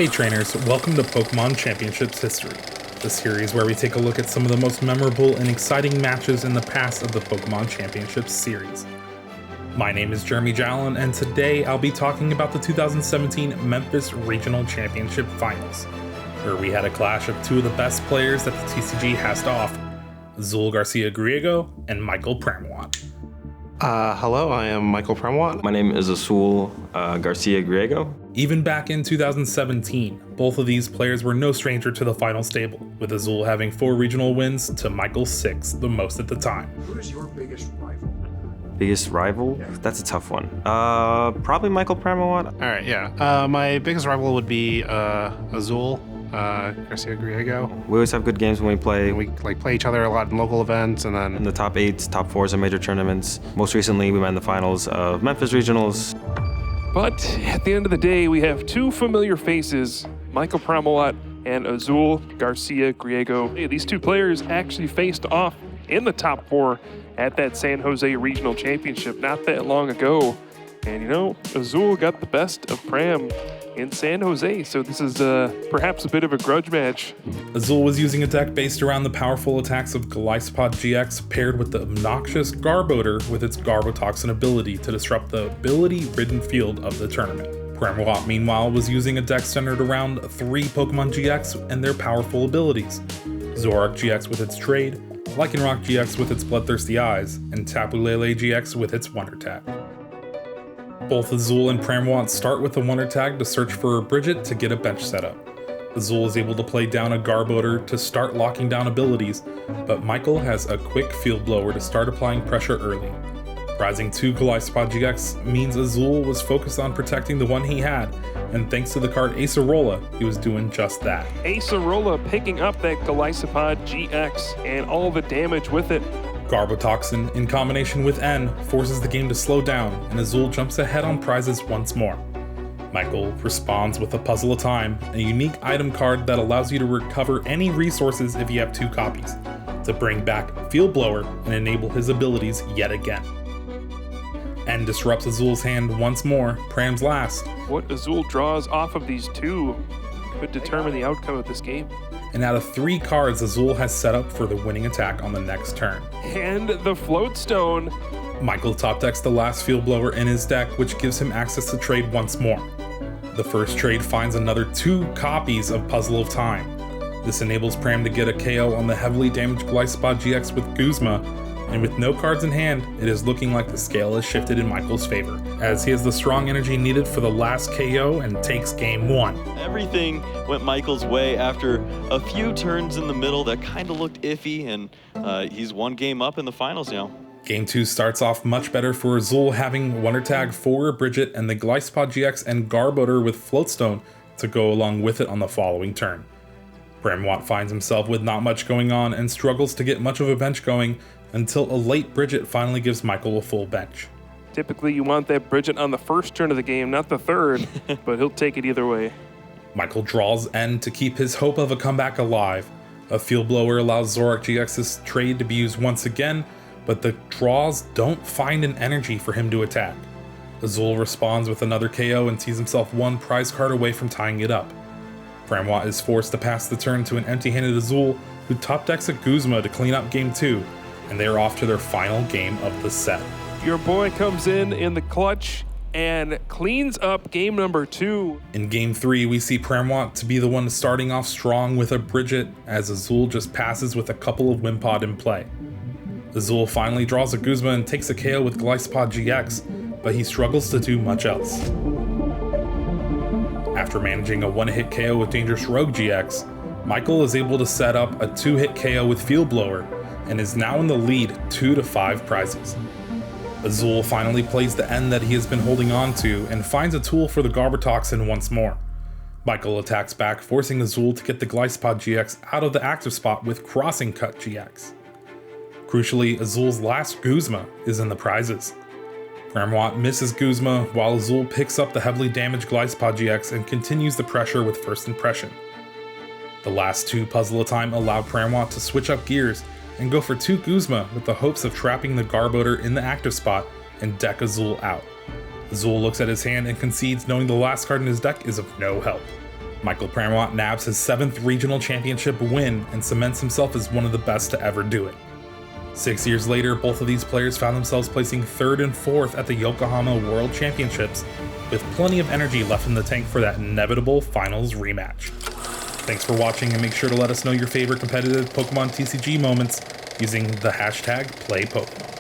Hey trainers, welcome to Pokémon Championships History, the series where we take a look at some of the most memorable and exciting matches in the past of the Pokémon Championships series. My name is Jeremy Jallin, and today I'll be talking about the 2017 Memphis Regional Championship Finals, where we had a clash of two of the best players that the TCG has to offer, Azul Garcia Griego and Michael Pramawat. Hello, I am Michael Pramawat. My name is Azul Garcia Griego. Even back in 2017, both of these players were no stranger to the final stable, with Azul having 4 regional wins to Michael's 6, the most at the time. Who is your biggest rival? Biggest rival? Yeah. That's a tough one. Probably Michael Pramawat. All right, yeah. My biggest rival would be Azul Garcia Griego. We always have good games when we play. We play each other a lot in local events, and In then the top 8s, top 4s in major tournaments. Most recently, we met in the finals of Memphis Regionals. But at the end of the day, we have two familiar faces, Michael Pramawat and Azul Garcia Griego. Hey, these two players actually faced off in the top 4 at that San Jose Regional Championship not that long ago. And you know, Azul got the best of Pram in San Jose, so this is perhaps a bit of a grudge match. Azul was using a deck based around the powerful attacks of Glycopod GX paired with the obnoxious Garboder with its Garbotoxin ability to disrupt the ability-ridden field of the tournament. Pramawat, meanwhile, was using a deck centered around 3 Pokemon GX and their powerful abilities, Zoroark GX with its Trade, Lycanroc GX with its Bloodthirsty Eyes, and Tapu Lele GX with its Wonder Tag. Both Azul and Pramawat start with a Wonder Tag to search for a Bridget to get a bench set up. Azul is able to play down a Garboder to start locking down abilities, but Michael has a quick Field Blower to start applying pressure early. Rising 2 Glycopod GX means Azul was focused on protecting the one he had, and thanks to the card Acerola, he was doing just that. Acerola picking up that Glycopod GX and all the damage with it. Garbotoxin, in combination with N, forces the game to slow down, and Azul jumps ahead on prizes once more. Michael responds with a Puzzle of Time, a unique item card that allows you to recover any resources if you have 2 copies, to bring back Field Blower and enable his abilities yet again. N disrupts Azul's hand once more, Pram's last. What Azul draws off of these two could determine the outcome of this game. And out of 3 cards Azul has set up for the winning attack on the next turn. And the Float Stone. Michael top decks the last Field Blower in his deck, which gives him access to trade once more. The first trade finds another 2 copies of Puzzle of Time. This enables Pram to get a KO on the heavily damaged Glycopod GX with Guzma, and with no cards in hand, it is looking like the scale has shifted in Michael's favor, as he has the strong energy needed for the last KO and takes game 1. Everything went Michael's way after a few turns in the middle that kind of looked iffy, and he's 1 game up in the finals now. Game 2 starts off much better for Azul, having Wonder Tag for Bridget and the Glycopod GX and Garboder with Floatstone to go along with it on the following turn. Pramawat finds himself with not much going on and struggles to get much of a bench going until a late Bridget finally gives Michael a full bench. Typically you want that Bridget on the first turn of the game, not the third, but he'll take it either way. Michael draws N to keep his hope of a comeback alive. A Field Blower allows Zoroark GX's trade to be used once again, but the draws don't find an energy for him to attack. Azul responds with another KO and sees himself 1 prize card away from tying it up. Pramawat is forced to pass the turn to an empty-handed Azul, who top decks a Guzma to clean up game 2, and they are off to their final game of the set. Your boy comes in the clutch and cleans up game number 2. In game 3, we see Pramawat to be the one starting off strong with a Bridget, as Azul just passes with a couple of Wimpod in play. Azul finally draws a Guzma and takes a KO with Glycopod GX, but he struggles to do much else. After managing a 1-hit KO with Dangerous Rogue GX, Michael is able to set up a 2-hit KO with Field Blower, and is now in the lead 2 to 5 prizes. Azul finally plays the end that he has been holding on to and finds a tool for the Garbotoxin once more. Michael attacks back, forcing Azul to get the Glycopod GX out of the active spot with Crossing Cut GX. Crucially, Azul's last Guzma is in the prizes. Pramawat misses Guzma while Azul picks up the heavily damaged Glycopod GX and continues the pressure with First Impression. The last 2 Puzzle of Time allow Pramawat to switch up gears and go for 2 Guzma with the hopes of trapping the Garboder in the active spot and deck Azul out. Azul looks at his hand and concedes, knowing the last card in his deck is of no help. Michael Pramawat nabs his 7th regional championship win and cements himself as one of the best to ever do it. 6 years later, both of these players found themselves placing 3rd and 4th at the Yokohama World Championships, with plenty of energy left in the tank for that inevitable finals rematch. Thanks for watching, and make sure to let us know your favorite competitive Pokemon TCG moments using the hashtag PlayPokemon.